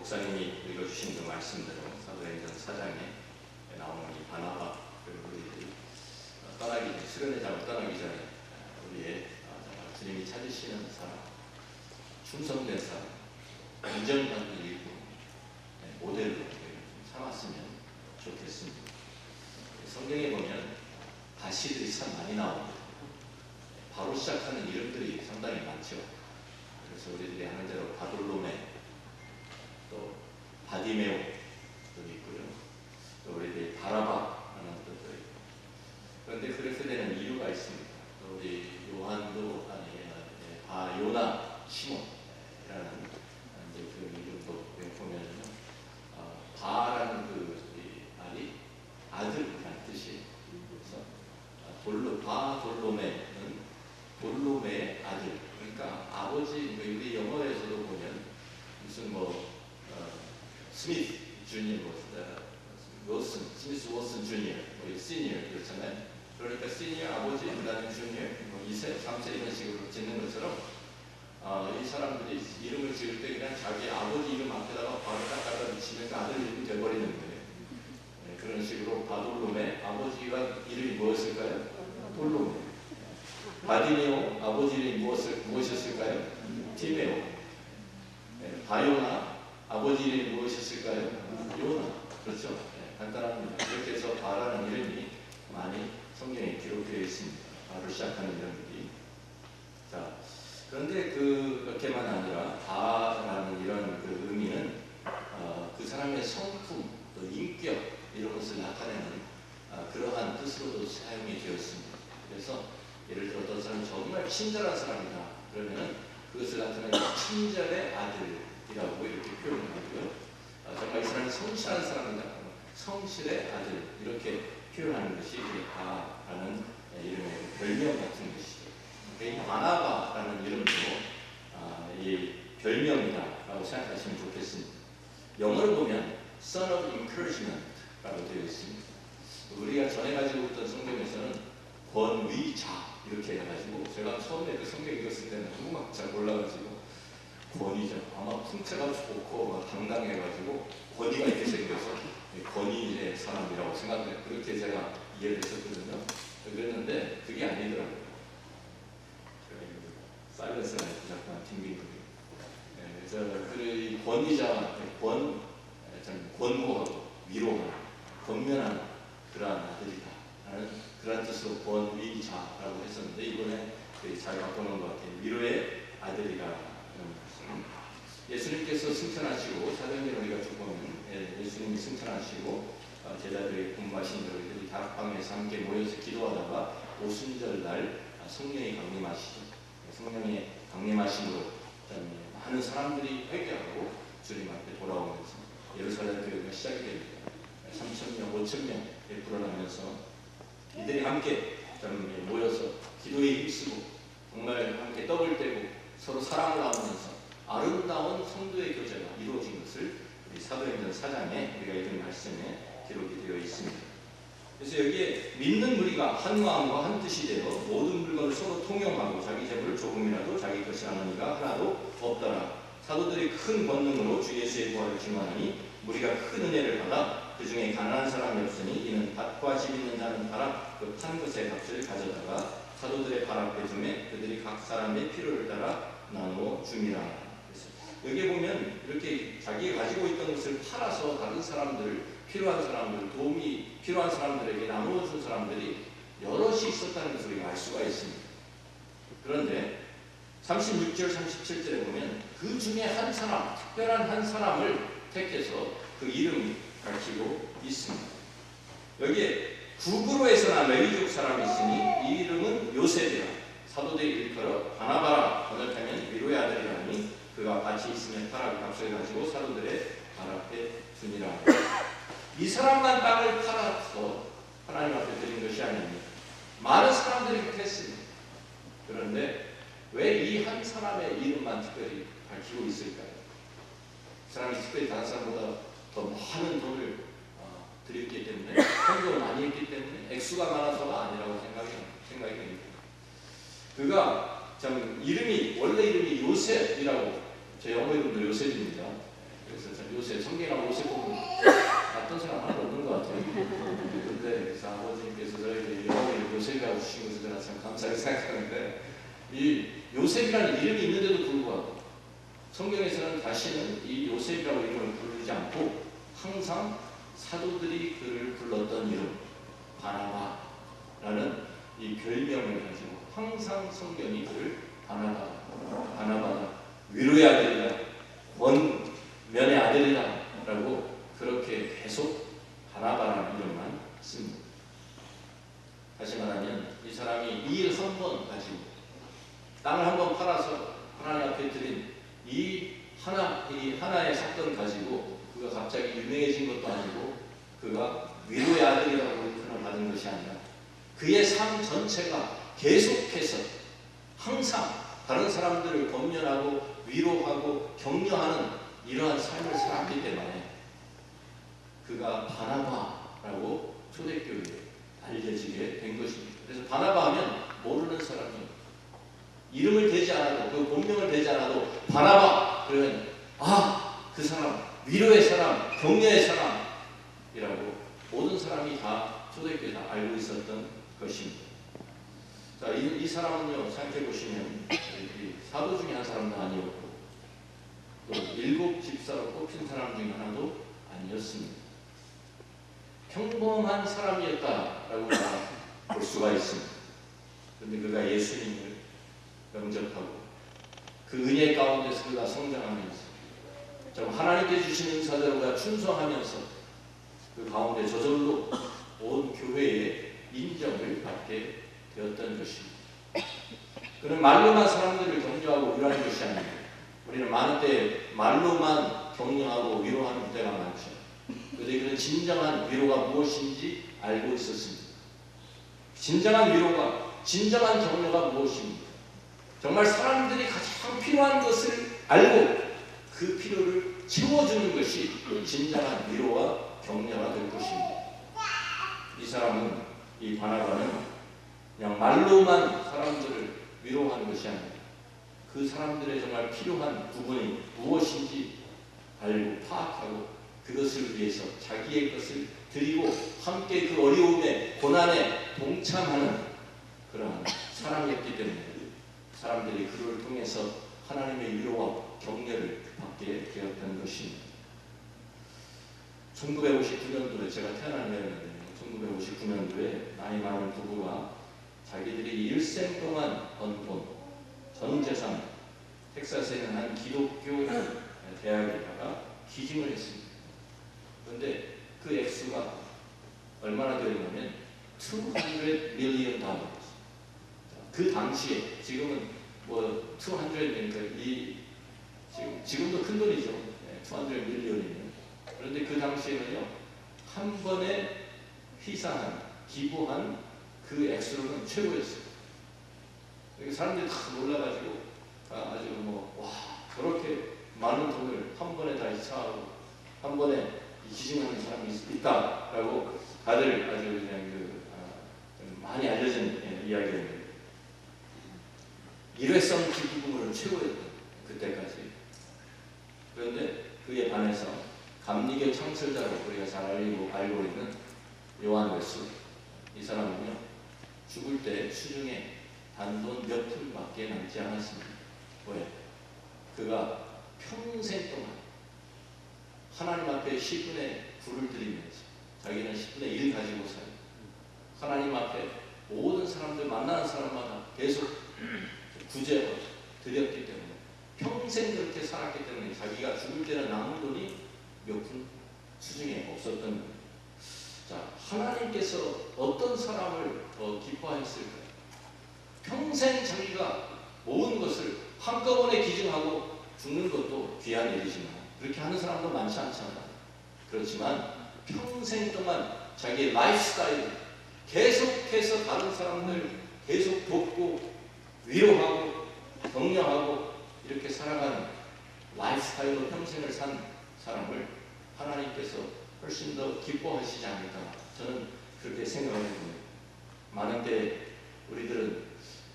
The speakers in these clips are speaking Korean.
목사님이 읽어주신 그 말씀대로 사도행전 4장에 나오는 이 바나바, 그리고 우리들이 떠나기, 수련회 장을 떠나기 전에 우리의 정말 주님이 찾으시는 사람, 충성된 사람, 인정받는 일꾼, 모델로 삼았으면 좋겠습니다. 성경에 보면 가시들이 참 많이 나옵니다. 바로 시작하는 이름들이 상당히 많죠. 그래서 우리들이 하는 대로 바돌로메, 또 바디메오도 있고요. 또 우리들이 바라바라는 뜻도 있고. 그런데 그렇게 되는 이유가 있습니다. 또 우리 요한도 요나, 시몬이라는 이제 그 이름도 보면요, 바라는 그 말이 아들이라는 뜻이. 그래서 바돌로메는 돌로메의 아들. 그러니까 아버지. 우리 영어에서도 보면 무슨 스미스 주니어, 스미스 워슨 주니어, 시니어 그렇잖아요. 그러니까 시니어 아버지, 그다음에 주니어 2세, 3세 이런 식으로 짓는 것처럼 이 사람들이 이름을 지을 때 그냥 자기 아버지 이름 앞에다가 바로 딱 갖다 붙이면 아들 이름이 돼버리는 거예요. 그런 식으로 바돌로메, 아버지가 이름이 무엇일까요? 돌로메. 바디메오, 아버지 이름이 무엇이었을까요? 티메오. 바요나, 아버지 이름이 무엇이었을까요? 요나. 그렇죠? 간단합니다. 이렇게 해서 바라는 이름이 많이 성경에 기록되어 있습니다. 바로 시작하는 이름들이. 자, 그런데 그렇게만 아니라 바라는 이런 그 의미는 그 사람의 성품, 또 인격 이런 것을 나타내는 그러한 뜻으로도 사용이 되었습니다. 그래서 예를 들어 어떤 사람이 정말 친절한 사람이다 그러면 그것을 나타내는 친절의 아들이라고 이렇게 표현하고요. 정말 이 사람이 성실한 사람이다 그러면 성실의 아들 이렇게 표현하는 것이 바라는 이름의 별명 같은 것이죠. 이 바나바라는 이름도 이 별명이다라고 생각하시면 좋겠습니다. 영어를 보면 Son of Encouragement라고 되어 있습니다. 우리가 전에 가지고 있던 성경에서는 권위자 이렇게 해가지고, 제가 처음에 그 성경 읽었을 때는 한국말 잘 몰라가지고 권위자, 아마 풍채가 좋고 당당해가지고 권위가 이렇게 생겨서 권위의 사람이라고 생각해요. 그렇게 제가 이해를 했었거든요. 그랬는데 그게 아니더라고요. 사일런스가 잠깐 튕긴 거예요. 그 권위자, 권고하고 위로하고 권면하는 그러한 아들이다 라는 그런 뜻으로 권위자라고 했었는데, 이번에 잘 바꿔놓은 것 같아요. 위로의 아들이라. 예수님께서 승천하시고, 사도행전 우리가 쭉 보면 예수님이 승천하시고 제자들이 공부하신 대로 이들이 다락방에서 함께 모여서 기도하다가 오순절날 성령이 강림하시죠. 성령의 강림하심으로 많은 사람들이 회개하고 주님 앞에 돌아오면서 예루살렘 교회가 시작이 됩니다. 3,000명, 5,000명에 불어나면서 이들이 함께 모여서 기도에 힘쓰고 정말 함께 떡을 떼고 서로 사랑을 나누면서 아름다운 성도의 교제가 이루어진 것을 우리 사도행전 4장에 우리가 읽은 말씀에 기록이 되어 있습니다. 그래서 여기에 믿는 무리가 한 마음과 한 뜻이 되어 모든 물건을 서로 통용하고 자기 재물을 조금이라도 자기 것이 하느니가 하나도 없더라. 사도들이 큰 권능으로 주 예수의 부활을 증언하니 무리가 큰 은혜를 받아 그 중에 가난한 사람이 없으니 이는 밭과 집 있는 자는 팔아 그 판 것의 값을 가져다가 사도들의 발 앞에 두매 그들이 각 사람의 필요를 따라 나누어 줌이라. 여기 보면 이렇게 자기가 가지고 있던 것을 팔아서 다른 사람들, 필요한 사람들, 도움이 필요한 사람들에게 나누어 준 사람들이 여럿이 있었다는 것을 우리가 알 수가 있습니다. 그런데 36절, 37절에 보면 그 중에 한 사람, 특별한 한 사람을 택해서 그 이름이 밝히고 있습니다. 여기에 구브로에서 난 레위족 사람이 있으니 이 이름은 요셉이라. 사도들이 일컬어 바나바라, 번역하면 위로의 아들이라니 그가 밭이 있으면 팔아 그 값을 가지고 사도들의 발 앞에 두니라. 이 사람만 땅을 팔아서 하나님 앞에 드린 것이 아닙니다. 많은 사람들이 그렇게 했습니다. 그런데 왜 이 한 사람의 이름만 특별히 밝히고 있을까요? 그 사람이 특별히 다른 사람보다 더 많은 돈을 드렸기 때문에, 헌금을 많이 했기 때문에, 액수가 많아서가 아니라고 생각이 됩니다. 그가 참 이름이, 원래 이름이 요셉이라고, 제 영어 이름도 요셉입니다. 그래서 요새 성경하고 요새 보면 어떤 사람 하나도 없는 것 같아요. 그런데 그래서 아버지께서 저에게 여러분이 요셉이라고 주신 것을 제가 참 감사하게 생각하는데, 이 요셉이라는 이름이 있는데도 불구하고 성경에서는 다시는 이 요셉이라고 이름을 부르지 않고 항상 사도들이 그를 불렀던 이름 바나바라는 이 별명을 가지고 항상 성경이 그를 바나바다, 위로의 아들이다, 원면의 아들이다 라고 그렇게 계속 바나바라는 이름만 씁니다. 다시 말하면 이 사람이 이 일 한 번 가지고 땅을 한 번 팔아서 하나님 앞에 드린 이 하나의 사건 가지고 그가 갑자기 유명해진 것도 아니고 그가 위로의 아들이라고 일컬어 받은 것이 아니라 그의 삶 전체가 계속해서 항상 다른 사람들을 권면하고 위로하고 격려하는 이러한 삶을 살았기 때문에 그가 바나바라고 초대교회에 알려지게 된 것입니다. 그래서 바나바 하면 모르는 사람이 이름을 대지 않아도 그 본명을 대지 않아도 바나바 그러면 그 사람 위로의 사람, 격려의 사람이라고 모든 사람이 다 초대교회에 다 알고 있었던 것입니다. 자, 이 사람은요, 생각해 보시면 사도 중에 한 사람도 아니었고 또 7 집사로 꼽힌 사람 중에 하나도 아니었습니다. 평범한 사람이었다라고 볼 수가 있습니다. 그런데 그가 예수님을 영접하고 그 은혜 가운데서 그가 성장하면서 좀 하나님께 주신 은사대로 그가 충성하면서 그 가운데 저절로 온 교회의 인정을 받게 되었던 것입니다. 그는 말로만 사람들을 격려하고 위로하는 것이 아닙니다. 우리는 많은 때 말로만 격려하고 위로하는 때가 많죠. 그런데 그는 진정한 위로가 무엇인지 알고 있었습니다. 진정한 위로가, 진정한 격려가 무엇입니까? 정말 사람들이 가장 필요한 것을 알고 그 필요를 채워주는 것이 진정한 위로와 격려가 될 것입니다. 이 사람은, 이 바나바는 그냥 말로만 사람들을 위로하는 것이 아니라 그 사람들의 정말 필요한 부분이 무엇인지 알고 파악하고 그것을 위해서 자기의 것을 드리고 함께 그 어려움에 고난에 동참하는 그러한 사람이었기 때문에 사람들이 그를 통해서 하나님의 위로와 격려를 받게 되었던 것입니다. 1959년도에 제가 태어난 해였는데 1959년도에 나이 많은 부부가 자기들이 일생 동안 번 돈, 전 재산, 텍사스에 있는 한 기독교 대학에다가 기증을 했습니다. 그런데 그 액수가 얼마나 되었냐면 $200 million. 그 당시에 지금은 뭐 200 지금도 큰 돈이죠. 200 million이면. 그런데 그 당시에는요 한 번에 희생한, 기부한 그 액수로는 최고였어요. 사람들이 다 놀라가지고 아주 저렇게 많은 돈을 한 번에 다 희생하고 한 번에 기증하는 사람이 있다라고 다들 아주 그냥 많이 알려진 이야기였는데 일회성 기부금으로는 최고였던 그때까지. 그런데 그에 반해서 감리교 창설자로 우리가 잘 알고 있는 요한 웨슬리, 이 사람은요 죽을 때 수중에 단돈 몇 푼밖에 남지 않았습니다. 왜? 그가 평생 동안 하나님 앞에 10분의 9를 드리면서 자기는 10분의 1 가지고 살고 하나님 앞에 모든 사람들 만나는 사람마다 계속 구제로 드렸기 때문에 평생 그렇게 살았기 때문에 자기가 죽을 때는 남은 돈이 몇 푼 수중에 없었던 거예요. 자, 하나님께서 어떤 사람을 더 기뻐하셨을까요? 평생 자기가 모든 것을 한꺼번에 기증하고 죽는 것도 귀한 일이지만 그렇게 하는 사람도 많지 않잖아요. 그렇지만 평생 동안 자기의 라이프 스타일 계속해서 다른 사람들 계속 돕고 위로하고 격려하고 이렇게 살아가는 라이프 스타일로 평생을 산 사람을 하나님께서 훨씬 더 기뻐하시지 않을까 저는 그렇게 생각을 해봅니다. 많은 때 우리들은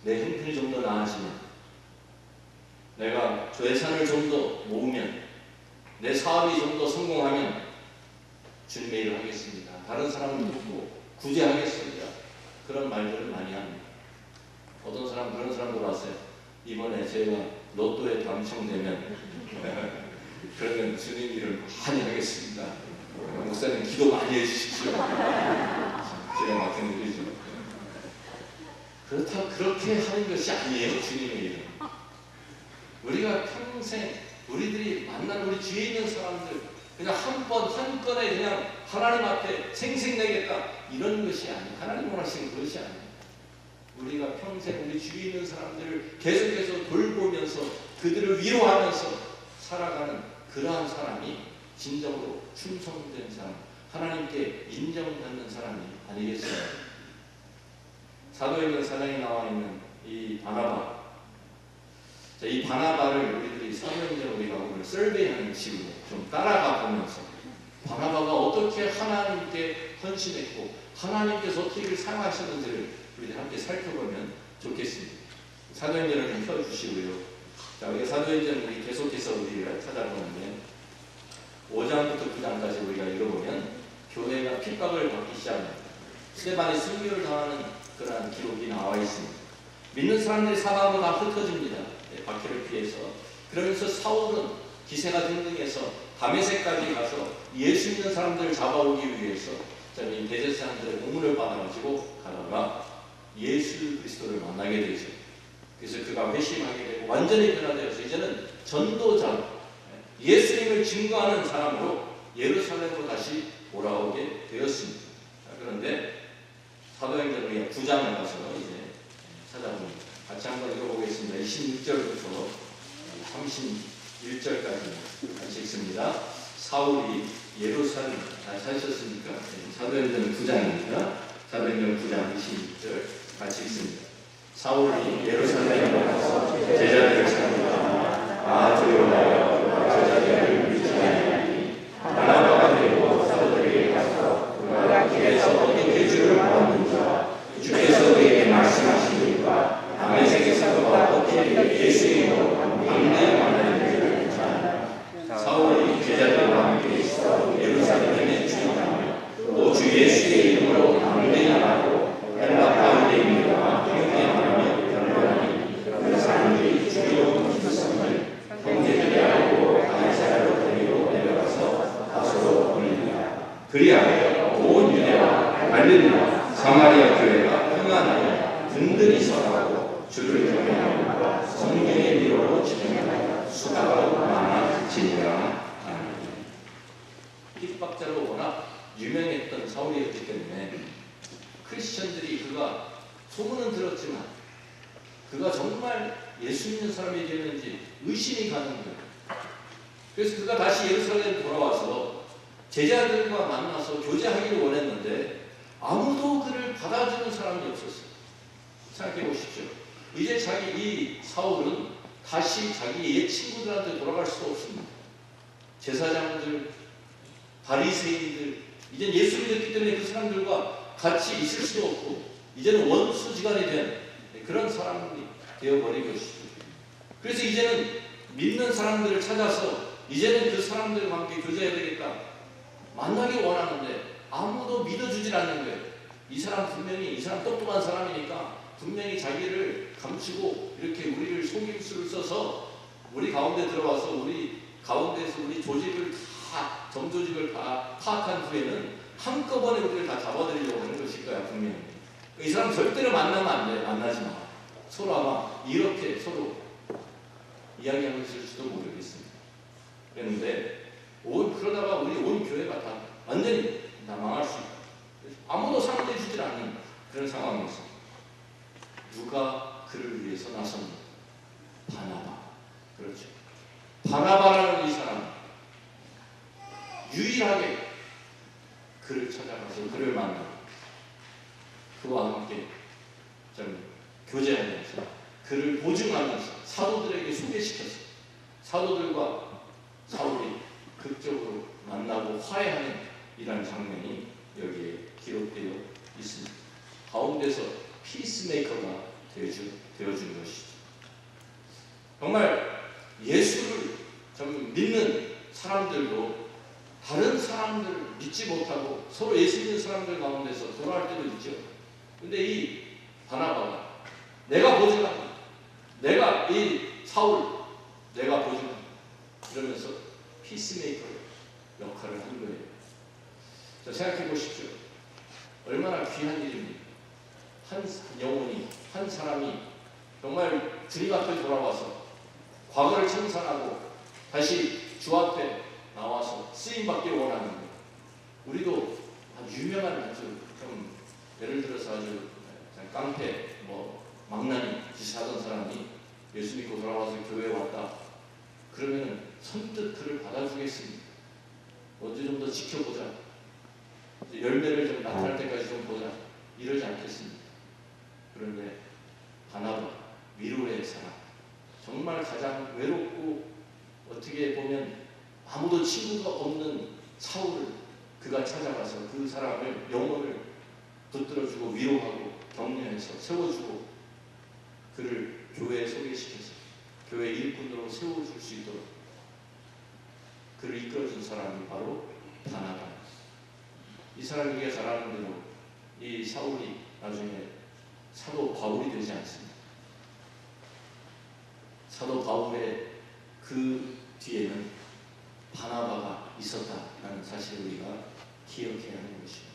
내 형편이 좀 더 나아지면 내가 재산을 좀 더 모으면 내 사업이 좀 더 성공하면 주님의 일을 하겠습니다. 다른 사람을 돕고 구제하겠습니다. 그런 말들을 많이 합니다. 어떤 사람 그런 사람도 왔어요. 이번에 제가 로또에 당첨되면 그러면 주님 일을 많이 하겠습니다. 목사님 기도 많이 해주십시오. 제가 맡은 일이죠. 그렇게 하는 것이 아니에요. 주님의 일은. 우리가 평생 우리들이 만난 우리 주위에 있는 사람들 그냥 한 건에 그냥 하나님 앞에 생생내겠다 이런 것이 아니에요. 하나님 원하시는 것이 아니에요. 우리가 평생 우리 주위에 있는 사람들을 계속해서 돌보면서 그들을 위로하면서 살아가는 그러한 사람이 진정으로 충성된 사람, 하나님께 인정받는 사람이 아니겠어요? 사도행전 4장에 나와 있는 이 바나바, 이 바나바를 우리들이 사도행전 우리가 오늘 설베이하는 식으로 좀 따라가 보면서 바나바가 어떻게 하나님께 헌신했고 하나님께서 어떻게 그를 사용하셨는지를 우리들 함께 살펴보면 좋겠습니다. 사도행전을 좀 펴주시고요. 자, 우리가 사도행전 우리 계속해서 우리가 찾아보는데 5장부터 9장까지 우리가 읽어보면 교회가 핍박을 받기 시작합니다. 스데반이 순교를 당하는 그러한 기록이 나와 있습니다. 믿는 사람들이 사방으로 다 흩어집니다. 박해를 피해서. 그러면서 사울은 기세가 등등해서 다메섹까지 가서 예수 믿는 사람들을 잡아오기 위해서 이 대제 사람들의 공문을 받아가지고 가다가 예수 그리스도를 만나게 되죠. 그래서 그가 회심하게 되고 완전히 변화되어서 이제는 전도자, 예수님을 증거하는 사람으로 예루살렘으로 다시 돌아오게 되었습니다. 그런데 사도행전 우리가 9장을 가서 이제 찾아봅니다. 같이 한번 읽어보겠습니다. 26절부터 31절까지 같이 읽습니다. 사울이 예루살렘 찾으셨으니까 사도행전 9장입니다. 사도행전 9장 26절 같이 읽습니다. 사울이 예루살렘에 가서 제자들을 찾으다가 아주 요나여 제자들을 유치하니 바나바가 되고 사도들에게 가서 그가 길에서 어떻게 주를 보았는지와 주께서 그에게 말씀하신 일과 다메섹에서 그가 어떻게 예수의 이름으로 강대에 만나는지를 전하니라. 사울이 제자들과 함께 있어 예루살렘에 주임하며 또 주 예수의 이름으로 강대에 말하고 헬라 가우데인과 형제하며 변론하니 그 사람들이 주요 말씀을 형제들이 알고 가이사랴로 데리고 내려가서 다소로 보내니라. 그리하여 온 유대와 갈릴리와 사마리아 교회가 평안하여 든든히 서라고 주를 경외하고 성령의 미로로 진행하여 수고가 많아지니라. 핍박자로 워낙 유명했던 사울이었기 때문에 크리스천들이 그가 소문은 들었지만 그가 정말 예수 믿는 사람이 되는지 의심이 가는 거예요. 그래서 그가 다시 예루살렘에 돌아와서 제자들과 만나서 교제하기를 원했는데 아무도 그를 받아주는 사람이 없었어요. 생각해 보십시오. 이제 이 사울은 다시 자기 옛 친구들한테 돌아갈 수 없습니다. 제사장들, 바리새인들, 이제 예수 믿었기 때문에 그 사람들과 같이 있을 수도 없고 이제는 원수지간이 된 그런 사람이 되어버린 것이죠. 그래서 이제는 믿는 사람들을 찾아서 이제는 그 사람들과 함께 교제해야 되겠다. 만나길 원하는데 아무도 믿어주질 않는 거예요. 이 사람 똑똑한 사람이니까 분명히 자기를 감추고 이렇게 우리를 속임수를 써서 우리 가운데 들어와서 우리 가운데서 우리 조직을 다 정조직을 다 파악한 후에는 한꺼번에 우리를 다 잡아들이려고 하는 것일 거야 분명히. 이 사람 절대로 만나면 안 돼. 만나지 마. 서로 아마 이렇게 서로 이야기하고 있을지도 모르겠습니다. 그랬는데 그러다가 우리 온 교회가 다 완전히 다 망할 수 있다. 아무도 상대해 주질 않는 그런 상황에서 누가 그를 위해서 나섭니까? 바나바. 그렇죠. 바나바라는 이 사람 유일하게 그를 찾아가서 그를 만나고 그와 함께 좀 교제하면서 그를 보증하면서 사도들에게 소개시켜서 사도들과 사울이 극적으로 만나고 화해하는 이런 장면이 여기에 기록되어 있습니다. 가운데서 피스메이커가 되어준 것이죠. 정말 예수를 좀 믿는 사람들도 다른 사람들 믿지 못하고 서로 예수 믿는 사람들 가운데서 돌아갈 때도 있죠. 근데 이 바나바가 내가 보증한다. 내가 이 사울 내가 보증한다. 이러면서 피스메이커 역할을 한 거예요. 자, 생각해 보십시오. 얼마나 귀한 일입니까? 한 영혼이, 한 사람이 정말 주님 앞에 돌아와서 과거를 청산하고 다시 주 앞에 나와서 쓰임받기를 원하는 거예요. 우리도 아주 유명한 아주 좀 예를 들어서 아주 깡패 망나니 짓을 하던 사람이 예수 믿고 돌아와서 교회에 왔다. 그러면 선뜻 그를 받아주겠습니다. 언제 좀 더 지켜보자. 열매를 좀 나타날 때까지 좀 보자. 이러지 않겠습니다. 그런데 바나바, 위로의 사람, 정말 가장 외롭고 어떻게 보면 아무도 친구가 없는 사울을 그가 찾아가서 그 사람을 영혼을 붙들어주고 위로하고 격려해서 세워주고 그를 교회에 소개시켜서 교회 일꾼으로 세워줄 수 있도록 그를 이끌어준 사람이 바로 바나바. 이 사람이 우리가 잘 아는 대로 이 사울이 나중에 사도 바울이 되지 않습니다. 사도 바울의 그 뒤에는 바나바가 있었다라는 사실을 우리가 기억해야 하는 것입니다.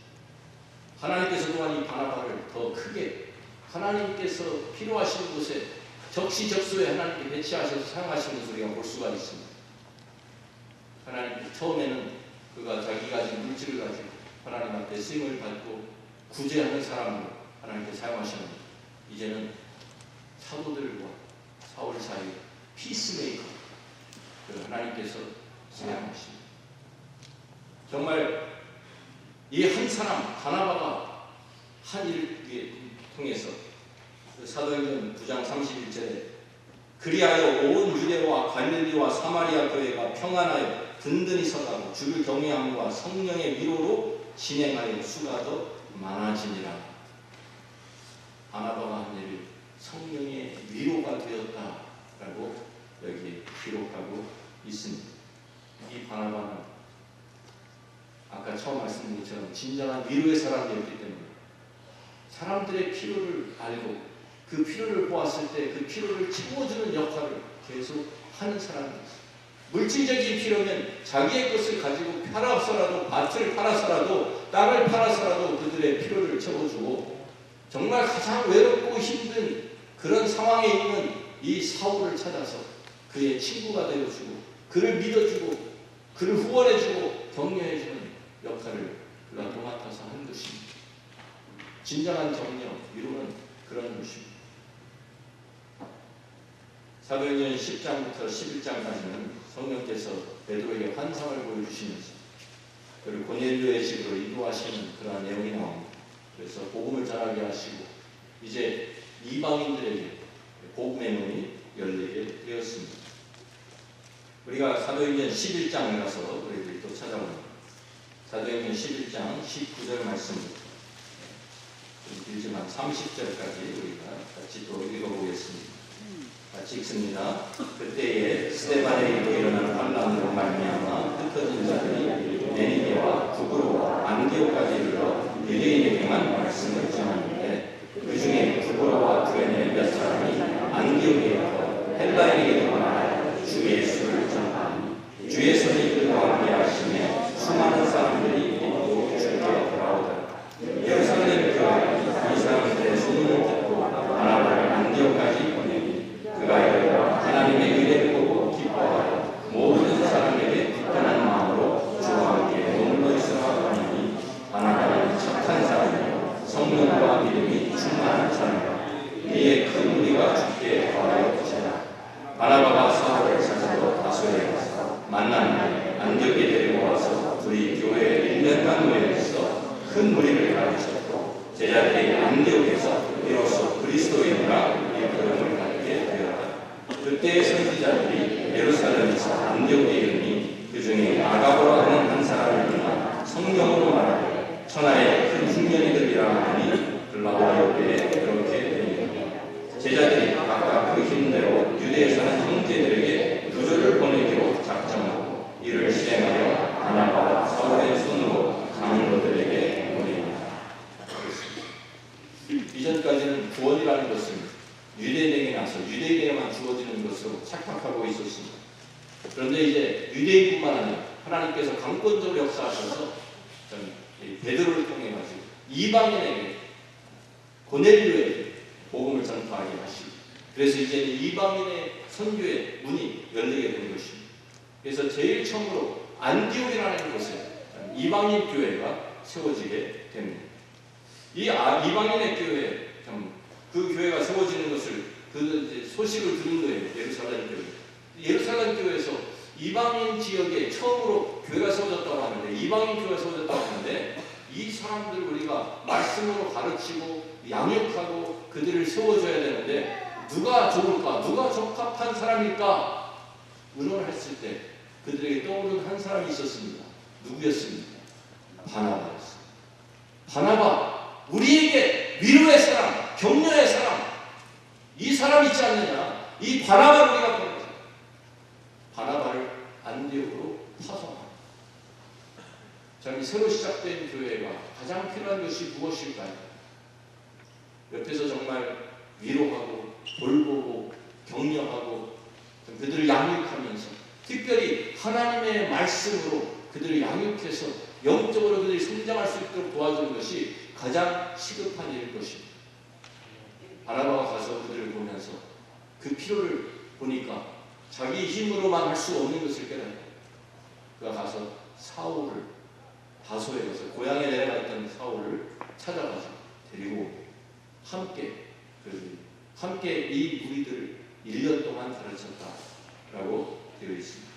하나님께서 또한 이 바나바를 더 크게 하나님께서 필요하신 곳에 적시적소에 하나님께 배치하셔서 사용하시는 것을 우리가 볼 수가 있습니다. 하나님 처음에는 그가 자기가 가진 물질을 가지고 하나님 앞에 쓰임을 받고 구제하는 사람으로 하나님께 사용하시는 이제는 사도들과 사울 사이 피스메이커 하나님께서 사용하십니다. 정말 이 한 사람 바나바가 한 일을 통해서 사도행전 9장 31절에 그리하여 온 유대와 갈릴리와 사마리아 교회가 평안하여 든든히 서가고 주를 경외함과 성령의 위로로 진행하여 수가 더 많아지니라. 바나바가 한 일이 성령의 위로가 되었다라고 여기 기록하고 있습니다. 이 바나바는 아까 처음 말씀드린 것처럼 진정한 위로의 사람이었기 때문에 사람들의 필요를 알고 그 필요를 보았을 때 그 필요를 채워주는 역할을 계속 하는 사람이었어요. 물질적인 필요면 자기의 것을 가지고 팔아서라도 밭을 팔아서라도 땅을 팔아서라도 그들의 필요를 채워주고 정말 가장 외롭고 힘든 그런 상황에 있는 이 사울을 찾아서 그의 친구가 되어주고 그를 믿어주고 그를 후원해주고 격려해주는 역할을 그가 도맡아서 한 것입니다. 진정한 격려, 위로는 그런 것입니다. 사도행전 10장부터 11장까지는 성령께서 베드로에게 환상을 보여주시면서 그리고 고넬료의 집으로 인도하시는 그러한 내용이 나옵니다. 그래서 복음을 전하게 하시고 이제 이방인들에게 복음의 문이 열리게 되었습니다. 우리가 사도행전 11장에 가서 우리들이 또 찾아봅니다. 사도행전 11장 19절 말씀입니다. 좀 길지만 30절까지 우리가 같이 또 읽어보겠습니다. 같이 읽습니다. 그때에 스데반에게도 일어난 환난으로 말미암아 흩어진 자들이 네니게와 구브로와 안디옥까지 이르러 유대인에게만 말씀을 전하는데 그 중에 구브로와 두에네 몇 사람이 안디옥에서 헬라인에게도 말하여 주 예수를 전하니 주의 손이 그들과 함께 하시며 수많은 사람들이 믿고 주께 돌아오더라. 예루살렘 교회가 이 사람들의 소문을 듣고 바나바를 안디옥까지 보내니 그가 이르러 하나님의 의를 보고 기뻐하여 모든 사람에게 불편한 마음으로 주와 함께 머물러 있으라 하니 바나바는 착한 사람이요 성령과 믿음이 충만한 사람이라. 이에 큰 무리가 주께 구하여 오시라. 바나바가 사울을 찾아서 다소에 가서 만난 안디옥에 데리고 와서 둘이 교회에 1년간 모여있어 큰 무리를 가르쳤고 제자들이 안디옥에서 비로소 그리스도인이라 이름을 갖게 되었다. 그때 선지자들이 예루살렘에서 안디옥에 이르니 그 중에 아가보라 하는 한 사람을 만나 성령으로 말하되 천하의 큰 흉년이들이라 하니 글라우디오에 그렇게 되니 제자들이 각각 그 힘대로 유대에 사는 형제들에게 구조를 보내기로 작정하고 이를 역권적으로 역사하셔서 베드로를 통해 가지고 이방인에게 고넬료에게 복음을 전파하게 하시고, 그래서 이제는 이방인의 선교의 문이 열리게 된 것입니다. 그래서 제일 처음으로 안디옥이라는 곳에 이방인 교회가 세워지게 됩니다. 이 이방인의 교회, 그 교회가 세워지는 것을 그 소식을 들은 거예요. 예루살렘 교회. 예루살렘 교회에서 이방인 지역에 처음으로 교회가 세워졌다고 하는데, 이방인 교회가 세워졌다고 하는데, 이 사람들 우리가 말씀으로 가르치고 양육하고 그들을 세워줘야 되는데 누가 좋을까? 누가 적합한 사람일까? 의논을 했을 때 그들에게 떠오른 한 사람이 있었습니다. 누구였습니까? 바나바였습니다. 바나바, 우리에게 위로의 사람, 격려의 사람, 이 사람 있지 않느냐? 이 바나바를 우리가 보내자. 바나바를 안디옥으로 파송합니다. 자, 새로 시작된 교회가 가장 필요한 것이 무엇일까요? 옆에서 정말 위로하고 돌보고 격려하고 그들을 양육하면서, 특별히 하나님의 말씀으로 그들을 양육해서 영적으로 그들이 성장할 수 있도록 도와주는 것이 가장 시급한 일일 것입니다. 바나바가 가서 그들을 보면서 그 필요를 보니까 자기 힘으로만 할 수 없는 것을 깨닫고, 그가 가서 사울을, 다소에 가서 고향에 내려가 있던 사울을 찾아가서 데리고 함께 이 무리들을 1년 동안 가르쳤다라고 되어 있습니다.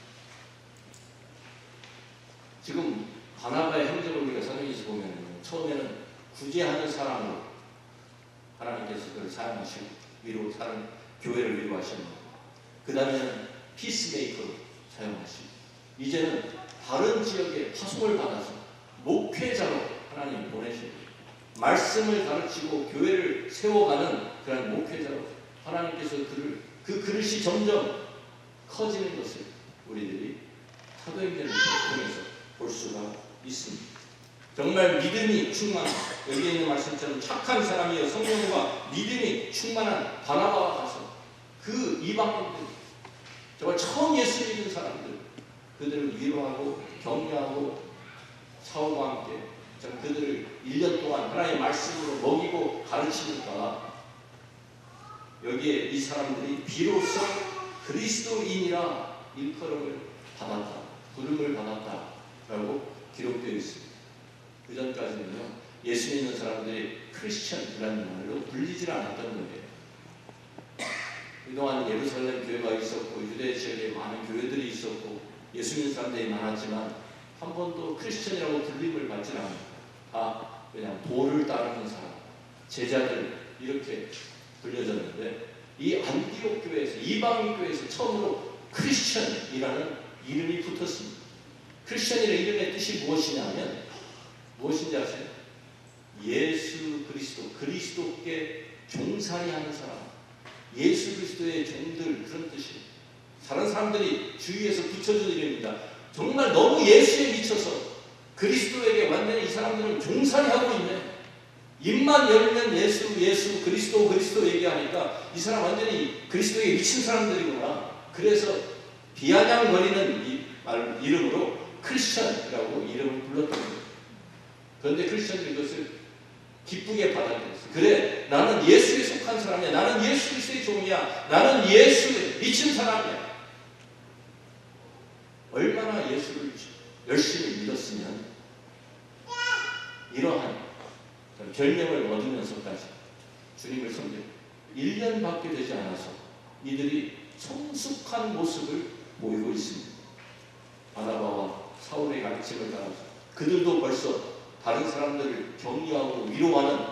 지금 바나바의 행적을 우리가 성경에서 보면 처음에는 구제하는 사람으로 하나님께서 그를 사용하시고 사는 교회를 위로하십니다. 그 다음에는 피스메이커로 사용하시고, 이제는 다른 지역에 파송을 받아서 목회자로 하나님이 보내십니다. 말씀을 가르치고 교회를 세워가는 그런 목회자로 하나님께서 그 그릇이 점점 커지는 것을 우리들이 사도행전을 통해서 볼 수가 있습니다. 정말 믿음이 충만한, 여기에 있는 말씀처럼 착한 사람이여 성령과 믿음이 충만한 바나바가 가서 그 이방인들, 정말 처음 예수 믿는 사람들, 그들을 위로하고 격려하고 사울과 함께 그들을 1년 동안 하나님의 말씀으로 먹이고 가르치니까, 여기에 이 사람들이 비로소 그리스도인이라 일컬음을 받았다, 부름을 받았다라고 기록되어 있습니다. 그 전까지는요, 예수 믿는 사람들이 크리스천이라는 말로 불리질 않았던 거예요. 그동안 예루살렘 교회가 있었고 유대 지역에 많은 교회들이 있었고 예수 믿는 사람들이 많았지만 한 번도 크리스천이라고 불림을 받지 않았다. 그냥 도를 따르는 사람, 제자들, 이렇게 불려졌는데, 이 안디옥 교회에서, 이방인 교회에서 처음으로 크리스천이라는 이름이 붙었습니다. 크리스천이라는 이름의 뜻이 무엇이냐면, 무엇인지 아세요? 예수 그리스도, 그리스도께 종살이 하는 사람, 예수 그리스도의 종들, 그런 뜻이에요. 다른 사람들이 주위에서 붙여주는 이름입니다. 정말 너무 예수에 미쳐서 그리스도에게 완전히 이 사람들은 종살이하고 있네. 입만 열면 예수 그리스도 얘기하니까 이 사람 완전히 그리스도에게 미친 사람들이구나. 그래서 비아냥거리는 이름으로 크리스천이라고 이름을 불렀던 거예요. 그런데 크리스천들이 그것을 기쁘게 받아들였어요. 그래, 나는 예수에 속한 사람이야. 나는 예수 그리스도의 종이야. 나는 예수에 미친 사람이야. 얼마나 예수를 열심히 믿었으면 이러한 별명을 얻으면서까지 주님을 섬기고 1년밖에 되지 않아서 이들이 성숙한 모습을 보이고 있습니다. 바나바와 사울의 가르침을 따라서 그들도 벌써 다른 사람들을 격려하고 위로하는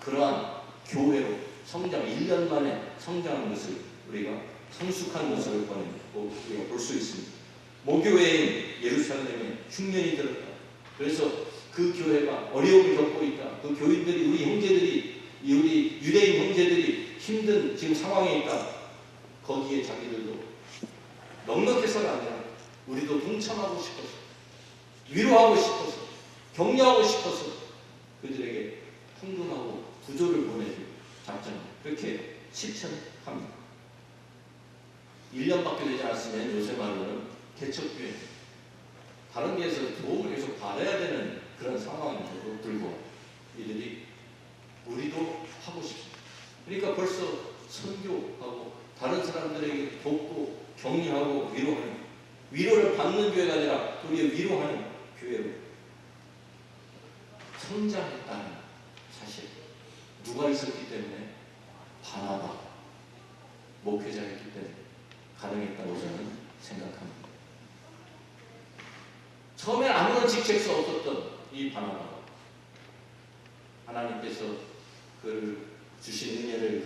그러한 교회로 성장, 1년 만에 성장한 것을 우리가 성숙한 모습을 우리가 볼 수 있습니다. 모교회인 예루살렘에 흉년이 들었다. 그래서 그 교회가 어려움을 겪고 있다. 그 교인들이, 우리 형제들이, 우리 유대인 형제들이 힘든 지금 상황에 있다. 거기에 자기들도 넉넉해서가 아니라 우리도 동참하고 싶어서, 위로하고 싶어서, 격려하고 싶어서 그들에게 헌금하고 구조를 보내줄 작전, 그렇게 실천합니다. 1년밖에 되지 않았으면 요새 말로는 개척교회, 다른 데에서 도움을 계속 받아야 되는 그런 상황인데도 불구하고 이들이 우리도 하고 싶습니다. 그러니까 벌써 선교하고 다른 사람들에게 돕고 격려하고 위로하는, 위로를 받는 교회가 아니라 우리의 위로하는 교회로 성장했다는 사실. 누가 있었기 때문에? 바나바 목회자였기 때문에 가능했다고 저는 생각합니다. 처음에 아무런 직책도 없었던 이 바나바가 하나님께서 그 주신 은혜를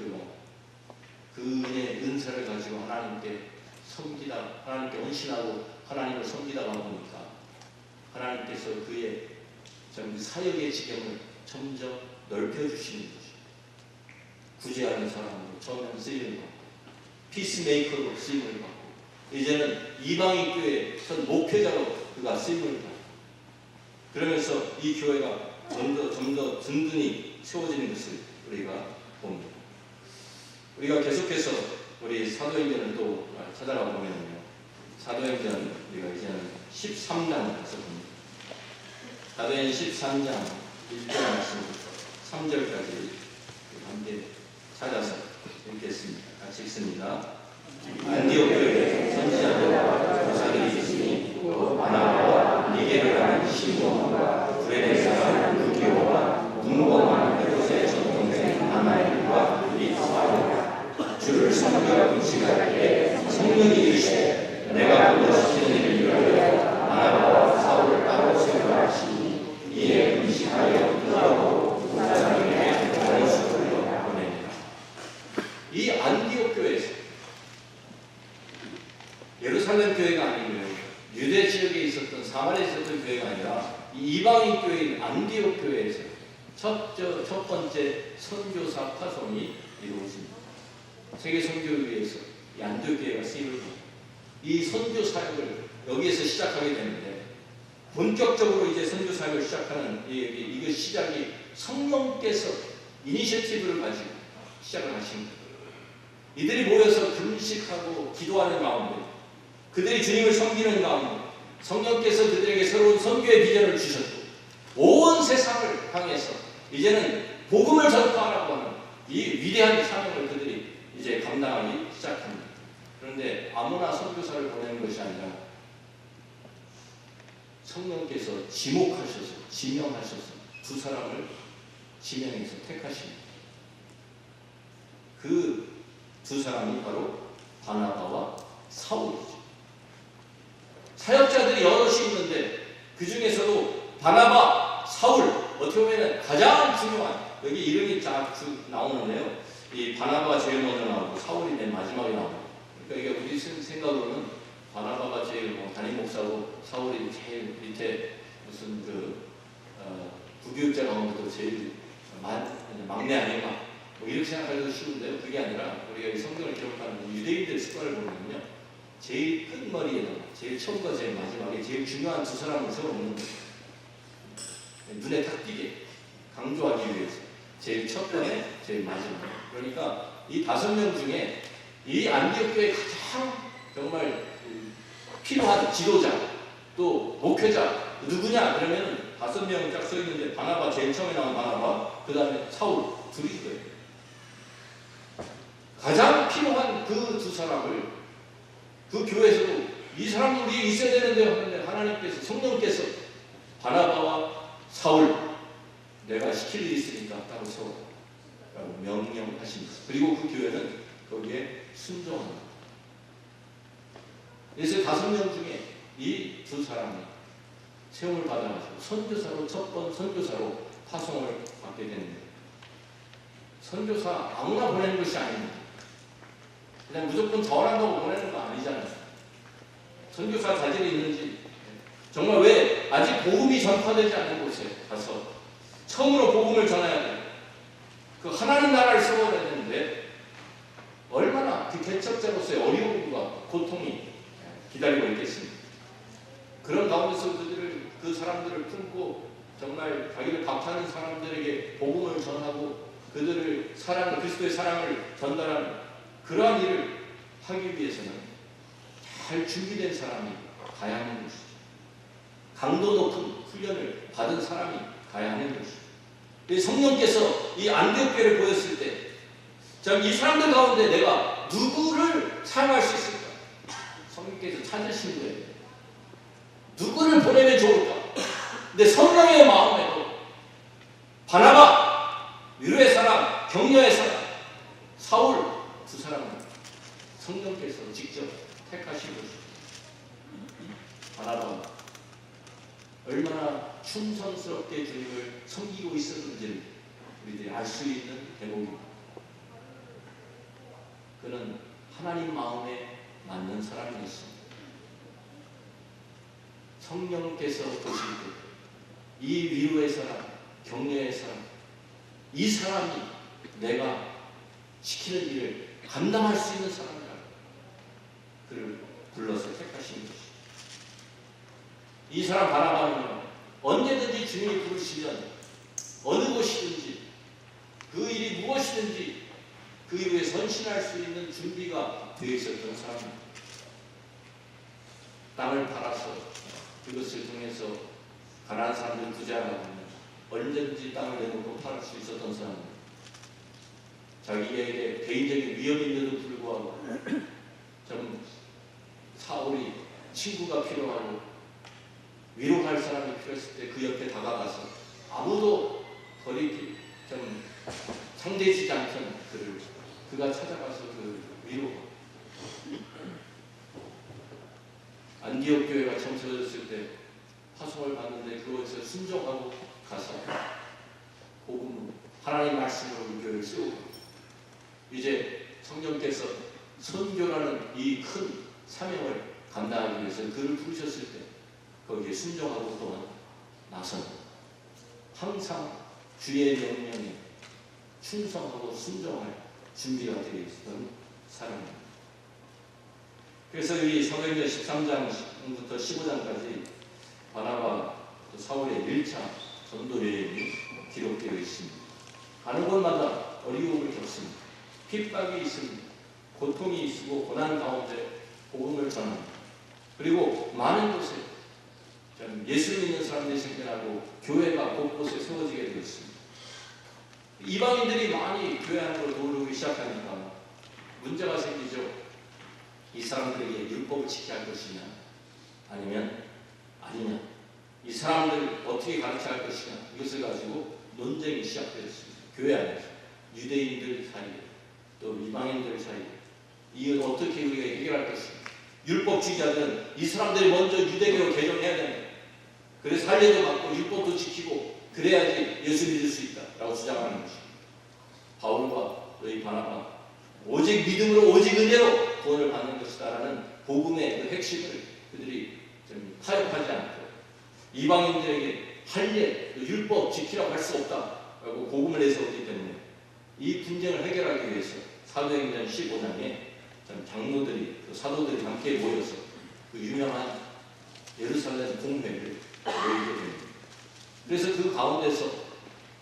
그 은혜의 은사를 가지고 하나님께 섬기다, 하나님께 헌신하고 하나님을 섬기다가 보니까 하나님께서 그의 사역의 지경을 점점 넓혀주시는 것이, 구제하는 사람으로 처음에는 쓰임을 받고 피스메이커로 쓰임을 받고 이제는 이방인 교회의 전 목회자로 그가 쓰임을 받고, 그러면서 이 교회가 좀 더 든든히 세워지는 것을 우리가 봅니다. 우리가 계속해서 우리 사도행전을 또 찾아가 보면요, 사도행전 우리가 이제는 13장을 가서 봅니다. 사도행전 13장 1절 말씀부터 3절까지 함께 찾아서 읽겠습니다. 같이 읽습니다. 안디옥 교회에 선지자들과 교사들이 있으니 또 바나바와 니게를 하는 시몬과 구레네 사람 루기오와 문공한 헤롯의 전동생 나나엘과 리스와 주를 섬기고 지갈 때에 성령이 이르시되 내가 보내시는 일을 위하여 바나바와 사울을 따로 세우라 하시니 이에 음식하여 기도하고 사람에게 원수를 보내니라. 이 안디옥 교회에서, 예루살렘 교회가 아니고요, 유대 지역에 있었던, 사마리아에 있었던 교회가 아니라 이 이방인 교회인 안디옥 교회에서 첫 번째 선교사 파송이 이루어집니다. 세계 선교를 위해서 이 안디옥 교회가 쓰임을 받고 이 선교 사역을 여기에서 시작하게 되는데, 본격적으로 이제 선교 사역을 시작하는 이거 시작이 성령께서 이니셔티브를 가지고 시작을 하신 거예요. 이들이 모여서 금식하고 기도하는 가운데, 그들이 주님을 섬기는 가운데 성령께서 그들에게 새로운 선교의 비전을 주셨고 온 세상을 향해서 이제는 복음을 전파하라고 하는 이 위대한 사명을 그들이 이제 감당하기 시작합니다. 그런데 아무나 선교사를 보내는 것이 아니라 성령께서 지목하셔서, 지명하셔서 두 사람을 지명해서 택하십니다. 그 두 사람이 바로 바나바와 사울이죠. 사역자들이 여럿이 있는데 그 중에서도 바나바, 사울, 어떻게 보면 가장 중요한, 여기 이름이 쫙 나오는데요, 이 바나바가 제일 먼저 나오고 사울이 맨 마지막에 나오고, 그러니까 이게 우리 생각으로는 바나바가 제일 담임 목사고 사울이 제일 밑에 무슨 부교육자 가운데도 제일 막내 아닌가, 이렇게 생각하기도 쉬운데요. 그게 아니라 우리가 이 성경을 기록하는 유대인들 습관을 보면요, 제일 끝머리에다가 제일 처음과 제일 마지막에 제일 중요한 두 사람을 세워놓는 거예요. 눈에 딱 띄게 강조하기 위해서 제일 첫 번에 제일 마지막. 그러니까 이 5명 중에 이 안디옥 교회에 가장 정말 필요한 지도자, 또 목회자 누구냐 그러면 5명 쫙 서 있는데 바나바, 제일 처음에 나온 바나바, 그 다음에 사울, 둘이 거예요. 가장 필요한 그 두 사람을 그 교회에서도 이 사람들이 있어야 되는데 하는데 하나님께서, 성령께서 바나바와 사울 내가 시킬 일이 있으니까 따로 세워라고 명령하십니다. 그리고 그 교회는 거기에 순종합니다. 그래서 5명 중에 이 두 사람이 세움을 받아가지고 선교사로, 첫 번 선교사로 파송을 받게 되는데, 선교사 아무나 보내는 것이 아닙니다. 그냥 무조건 잘한다고 보내는 거 아니잖아요. 선교사 자질이 있는지, 정말 왜 아직 복음이 전파되지 않은 곳에 가서 처음으로 복음을 전해야 돼요. 그 하나님 나라를 세워야 되는데 얼마나 그 개척자로서의 어려움과 고통이 기다리고 있겠습니까? 그런 가운데서 그 사람들을 품고 정말 자기를 박하는 사람들에게 복음을 전하고 그들을 그리스도의 사랑을 전달하는 그러한 일을 하기 위해서는 잘 준비된 사람이 가야 하는 것이죠. 강도 높은 훈련을 받은 사람이 가야 하는 것이죠. 성령께서 이 안디옥 교회를 보였을 때, 참 이 사람들 가운데 내가 누구를 사용할 수 있을까? 성령께서 찾으신 거예요. 누구를 보내면 좋을까? 근데 성령의 마음에도 바나바, 위로의 사람, 격려의 사람, 사울 두 사람을 성령께서 직접 택하신 것이죠. 바나바가 얼마나 충성스럽게 주님을 섬기고 있었는지를 우리들이 알 수 있는 대목입니다. 그는 하나님 마음에 맞는 사람이었습니다. 성령께서 보실 때 이 위로의 사람, 격려의 사람, 이 사람이 내가 시키는 일을 감당할 수 있는 사람이라 그를 불러서 택하신 것이죠. 이 사람 바나바는 언제든지 주님이 부르시면 어느 곳이든지 그 일이 무엇이든지 그 이후에 선신할 수 있는 준비가 되어 있었던 사람입니다. 땅을 팔아서 그것을 통해서 가난한 사람들 부자라고 하면 언제든지 땅을 내놓고 팔을 수 있었던 사람입니다. 자기에게 개인적인 위험인데도 불구하고 좀 사울이 친구가 필요하고 위로할 사람이 필요했을 때 그 옆에 다가가서 아무도 거리기 좀 상대해주지 않던 그가 찾아가서 그 위로하고, 안디옥 교회가 처음 세워졌을 때 파송을 받는데 그것을 순종하고 가서 복음 하나님 말씀으로 이 교회를 세우고, 이제 성령께서 선교라는 이 큰 사명을 감당하기 위해서 그를 부르셨을 때 거기에 순종하고 또한 나선 항상 주의 명령에 충성하고 순종할 준비가 되어 있었던 사람입니다. 그래서 이 사도행전 13장부터 15장까지 바나바 또 사울의 1차 전도 여행이 기록되어 있습니다. 가는 곳마다 어려움을 겪습니다. 핍박이 있습니다. 고통이 있고 고난 가운데 복음을 전합니다. 그리고 많은 곳에 예수 믿는 사람들이 생겨나고 교회가 곳곳에 세워지게 되었습니다. 이방인들이 많이 교회 안으로 들어오기 시작하니까 문제가 생기죠. 이 사람들에게 율법을 지켜야 할 것이냐 아니면 아니냐, 이 사람들 어떻게 가르쳐야 할 것이냐, 이것을 가지고 논쟁이 시작되었습니다. 교회 안에서 유대인들 사이에 또 이방인들 사이에 이걸 어떻게 우리가 해결할 것이냐. 율법주의자들은 이 사람들이 먼저 유대교를 개종해야 된다. 그래서 살례도 받고 율법도 지키고 그래야지 예수 믿을 수 있다라고 주장하는 것입니다. 바울과 너희 바나바 오직 믿음으로 오직 은혜로 구원을 받는 것이다라는 복음의 그 핵심을 그들이 좀 타협하지 않고 이방인들에게 할례, 율법 지키라고 할 수 없다라고 복음을 내세웠기 때문에 이 분쟁을 해결하기 위해서 사도행전 15장에 장로들이 또 사도들이 함께 모여서 그 유명한 예루살렘 공회를 모이게 됩니다. 그래서 그 가운데서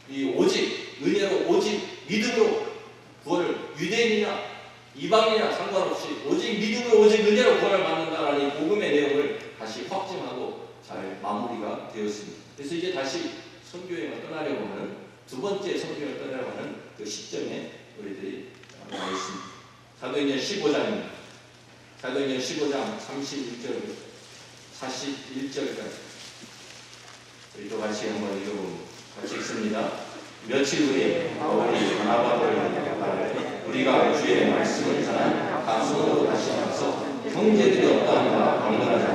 이 오직 은혜로 오직 믿음으로 구원을, 유대인이나 이방인이나 상관없이 오직 믿음으로 오직 은혜로 구원을 받는다라는 이 복음의 내용을 다시 확증하고 잘 마무리가 되었습니다. 그래서 이제 다시 선교행을 떠나려고 하는 두 번째 선교행을 떠나려고 하는 그 시점에 우리들이 나와 있습니다. 사도행전 15장입니다. 사도행전 15장 31절 41절까지 우리도 같이 한번 읽어봅니다. 같이 읽습니다. 며칠 후에 바울이 바나바를 말하되 우리가 주의 말씀을 전한 가수로 다시 가서 형제들이 없다는가 방문하자.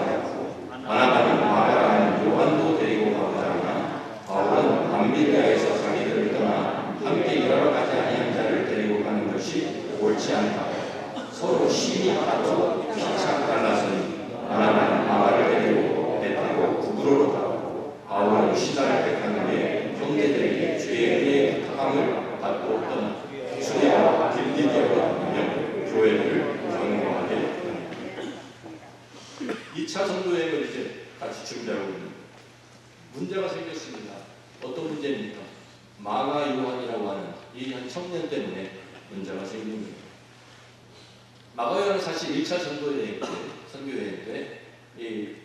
바나바는 마가라는 요한도 데리고 가고자 하나 바울은 밤빌리아에서 자기들을 떠나 함께 일하러 가지 아니한 자를 데리고 가는 것이 옳지 않다. 서로 심히 다투어 피차 갈라서니 바나바는 마가를 데리고 배 타고 구브로로 가고 바울은 시다를 택한 후에 형제들에게 주의 은혜의 부탁함을 받고 떠나 주대와 빌리디아로 가며 교회를 경영하게 됩니다. 2차 선도여행을 이제 같이 준비하고 있습니다. 문제가 생겼습니다. 어떤 문제입니까? 마가 요한이라고 하는 이 한 청년 때문에 문제가 생긴 겁니다. 마가 요한은 사실 1차 선교여행 때 이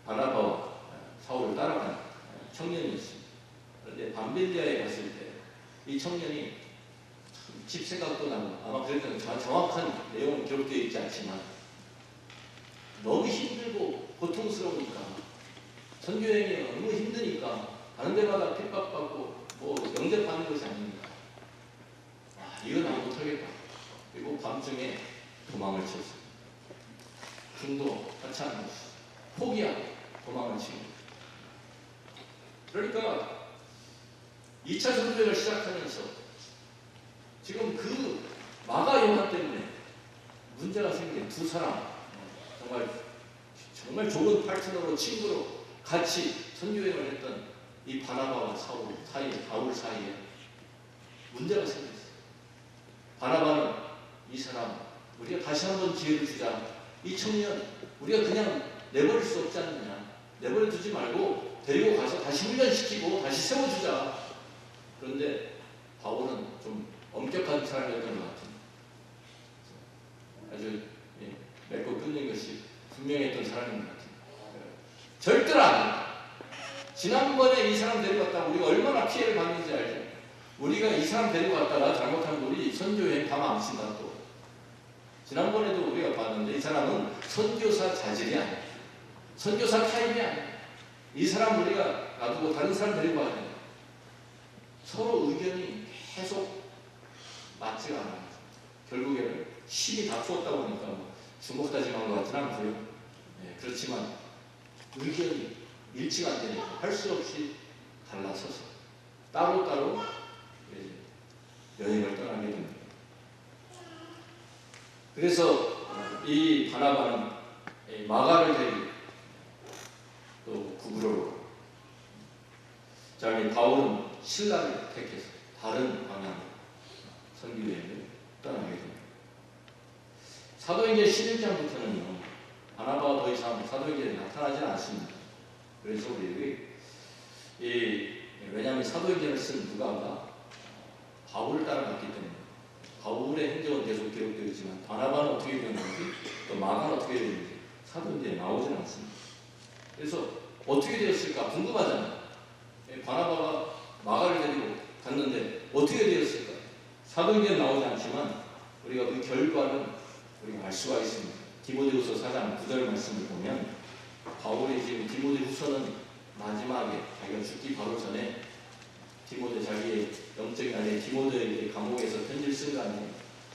바나바와 사울을 따라간 청년이었습니다. 그런데 밤빌리아에 갔을 때 이 청년이 집 생각도 나고, 아마 그랬던 정확한 내용은 기록되어 있지 않지만 너무 힘들고 고통스러우니까, 선교행이 너무 힘드니까 가는 데마다 핍박받고 뭐 영접받는 것이 아닙니까? 이건 안 못하겠다. 그리고 밤중에 도망을 쳤어요. 중도 하찮은 포기하고 도망을 치고. 그러니까 2차 선교를 시작하면서 지금 그 마가 요한 때문에 문제가 생긴 두 사람, 정말 좋은 파트너로, 친구로 같이 선교행을 했던 이 바나바와 바울 사이에 문제가 생겼어요. 바나바는 이 사람 우리가 다시 한번 기회를 주자. 이 청년 우리가 그냥 내버릴 수 없지 않느냐. 내버려 두지 말고 데리고 가서 다시 훈련시키고 다시 세워주자. 그런데 바울은 좀 엄격한 사람이었던 것 같아요. 아주 맺고 끊는 것이 분명했던 사람인 것 같아요. 절대로 안 된다. 지난번에 이 사람 데리고 갔다가 우리가 얼마나 피해를 받는지 알죠? 우리가 이 사람 데리고 갔다가 잘못하면 우리 선교여행 다 망친다. 또 지난번에도 우리가 봤는데 이 사람은 선교사 자질이 아니야. 선교사 타입이 아니야. 이 사람 우리가 놔두고 다른 사람 데리고 가야 돼. 서로 의견이 계속 맞지가 않아요. 결국에는 힘이 다 쏟다 보니까 주먹다짐한 것 같지는 않고요. 그렇지만 의견이 일치가 안 되니까 할 수 없이 갈라서서 따로따로 여행을 떠나게 됩니다. 그래서 이 바나바는 마가를 데리고 또 구브로로, 이 바울은 신라를 택해서 다른 방향으로 선교여행을 떠나게 됩니다. 사도행전 11장부터는요, 바나바가 더 이상 사도행전에 나타나지 않습니다. 그래서 왜냐하면 사도행전을 쓴 누가가 바울을 따라갔기 때문에 바울의 행적은 계속 기록되어 있지만 바나바는 어떻게 되는지, 또 마가는 어떻게 되는지 사도행전에 나오지는 않습니다. 그래서 어떻게 되었을까 궁금하잖아요. 바나바가 마가를 데리고 갔는데 어떻게 되었을까? 사도행전에 나오지 않지만 우리가 그 결과는 우리가 알 수가 있습니다. 디모데후서 4장 9절 말씀을 보면 바울이 지금 디모데후서는 마지막에 자기가 죽기 바로 전에 자기의 영적인 아내 디모데에게 감옥에서 편지를 쓴 거 아니에요.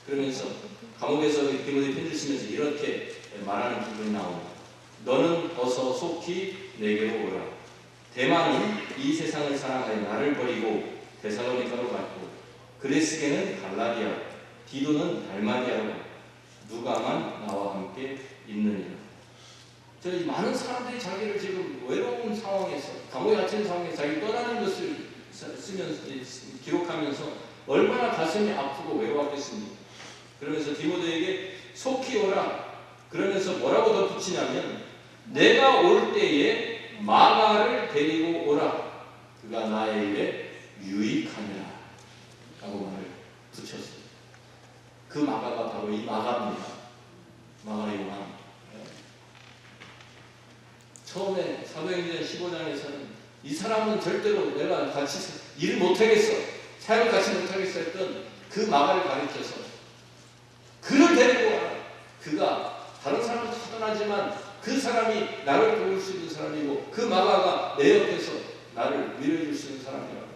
그러면서 감옥에서 디모데 편지를 쓰면서 이렇게 말하는 부분이 나옵니다. 너는 어서 속히 내게로 오라. 대만은 이 세상을 사랑하여 나를 버리고 데살로니가로 갔고, 그레스게는 갈라디아, 디도는 달마디아로 누가만 나와 함께 있느니라. 저희 많은 사람들이 자기를 지금 외로운 상황에서, 감옥에 갇힌 상황에서 자기 떠나는 것을 쓰면서 기록하면서 얼마나 가슴이 아프고 외로웠겠습니까? 그러면서 디모데에게 속히 오라. 그러면서 뭐라고 덧붙이냐면 내가 올 때에 마가를 데리고 오라. 그가 나의 일에 유익하니라 라고 말을 붙였어요. 그 마가가 바로 이 마가입니다. 마가 요한. 처음에 사도행전 15장에서는 이 사람은 절대로 내가 같이 일을 못하겠어, 사역을 같이 못하겠어 했던 그 마가를 가리켜서 그를 데리고 와라. 그가 다른 사람은 타고나지만 그 사람이 나를 도울 수 있는 사람이고 그 마가가 내 옆에서 나를 위로해 줄 수 있는 사람이라고.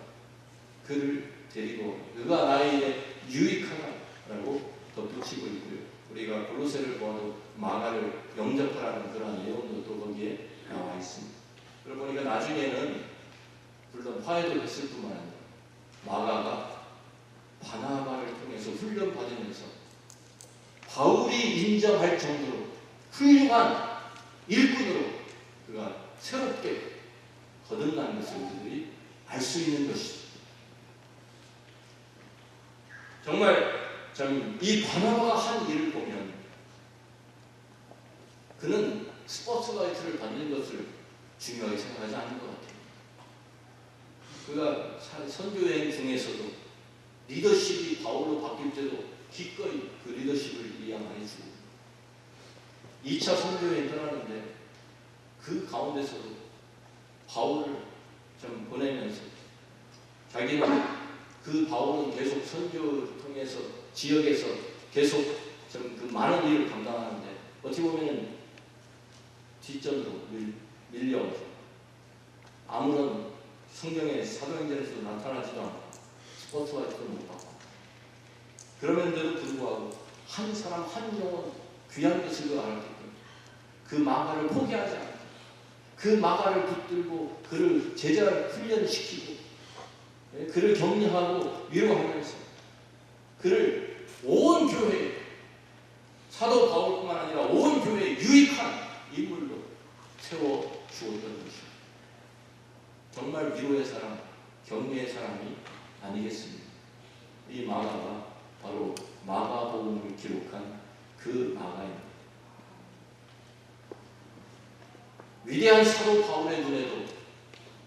그를 데리고 그가 나에게 유익하다라고 덧붙이고 있고요. 우리가 골로새를 보아도 마가를 영접하라는 그런 내용도 또 거기에 나와 있습니다. 그러고 보니까 나중에는 물론 화해도 됐을 뿐만 아니라 마가가 바나바를 통해서 훈련받으면서 바울이 인정할 정도로 훌륭한 일꾼으로 그가 새롭게 거듭난 것을 우리들이 알 수 있는 것이죠. 정말 이 바나바가 한 일을 보면 그는 스포트라이트를 받는 것을 중요하게 생각하지 않는 것 같아요. 그가 선교여행 중에서도 리더십이 바울로 바뀔 때도 기꺼이 그 리더십을 이양해주고 2차 선교여행 떠나는데 그 가운데서도 바울을 좀 보내면서 자기는 그 바울은 계속 선교를 통해서 지역에서 계속 좀 그 많은 일을 감당하는데 어떻게 보면 뒷전으로 밀려오죠. 아무런 성경의 사도행전에서 나타나지도 않고 스포트라이트도 못 받고 그럼에도 불구하고 한 사람 한 영혼 귀한 것을 알았기 때문에 그 마가를 포기하지 않고 그 마가를 붙들고 그를 제자를 훈련시키고 그를 격려하고 위로하면서 그를 온 교회 사도 바울뿐만 아니라 온 교회에 유익한 인물로 세워주었던 것입니다. 정말 위로의 사람, 격려의 사람이 아니겠습니까? 이 마가가 바로 마가복음을 기록한 그 마가입니다. 위대한 사도 바울의 눈에도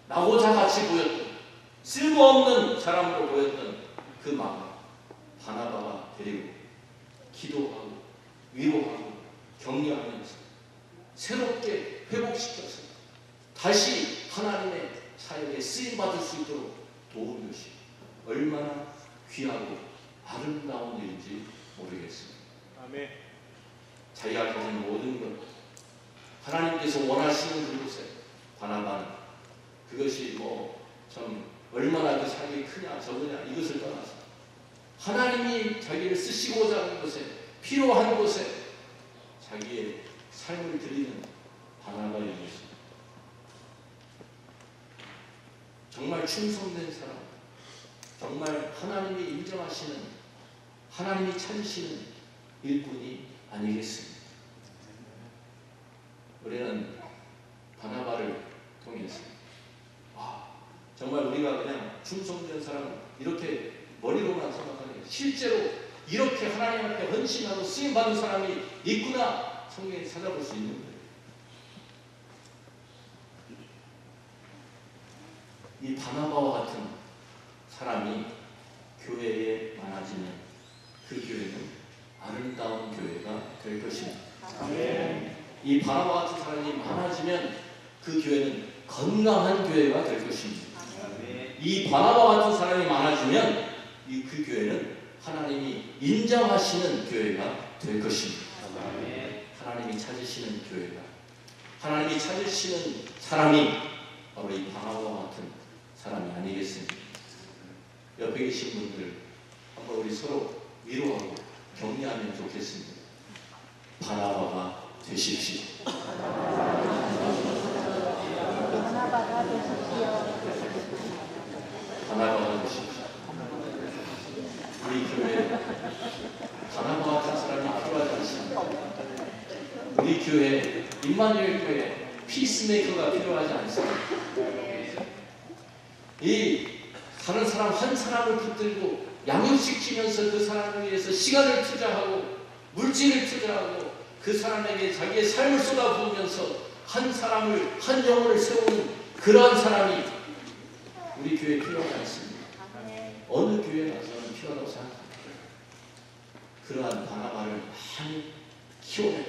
나고자 같이 보였던 쓸모없는 사람으로 보였던 그 마가 바나바가 데리고 기도하고 위로하고 격려하면서 새롭게 회복시켜서 다시 하나님의 사역에 쓰임받을 수 있도록 도운 것이 얼마나 귀하고 아름다운 일인지 모르겠습니다. 아멘. 자기가 가진 모든 것 하나님께서 원하시는 그곳에 바나바는 그것이 참 얼마나 그 사역이 크냐 적으냐 이것을 떠나서 하나님이 자기를 쓰시고자 하는 곳에 필요한 곳에 자기의 삶을 드리는 바나바의 모습. 정말 충성된 사람, 정말 하나님이 인정하시는 하나님이 찾으시는 일꾼이 아니겠습니까? 우리는 바나바를 통해서 정말 우리가 그냥 충성된 사람은 이렇게 머리로만 생각하는 게 실제로 이렇게 하나님 앞에 헌신하고 쓰임받은 사람이 있구나 성경에 찾아볼 수 있는 거예요. 이 바나바와 같은 사람이 교회에 많아지면 그 교회는 아름다운 교회가 될 것입니다. 이 바나바 같은 사람이 많아지면 그 교회는 건강한 교회가 될 것입니다. 이 바나바 같은 사람이 많아지면 그 교회는 하나님이 인정하시는 교회가 될 것입니다. 하나님이 찾으시는 교회가 하나님이 찾으시는 사람이 바로 이 바나바와 같은 사람이 아니겠습니까? 옆에 계신 분들 한번 우리 서로 위로하고 격려하면 좋겠습니다. 바나바가 되십시오. 바나바가 되십시오. 바나바가 되십시오. 우리 교회에 바나바 같은 사람이 필요하지 않습니다. 우리 교회 임마누엘 교회 피스메이커가 필요하지 않습니다. 이 다른 사람 한 사람을 붙들고 양육시키면서 그 사람을 위해서 시간을 투자하고 물질을 투자하고 그 사람에게 자기의 삶을 쏟아부으면서 한 사람을 한 영혼을 세우는 그러한 사람이 우리 교회에 필요하지 않습니다. 어느 교회에 가서는 필요하다고 생각합니다. 그러한 바나바를 많이 키워내는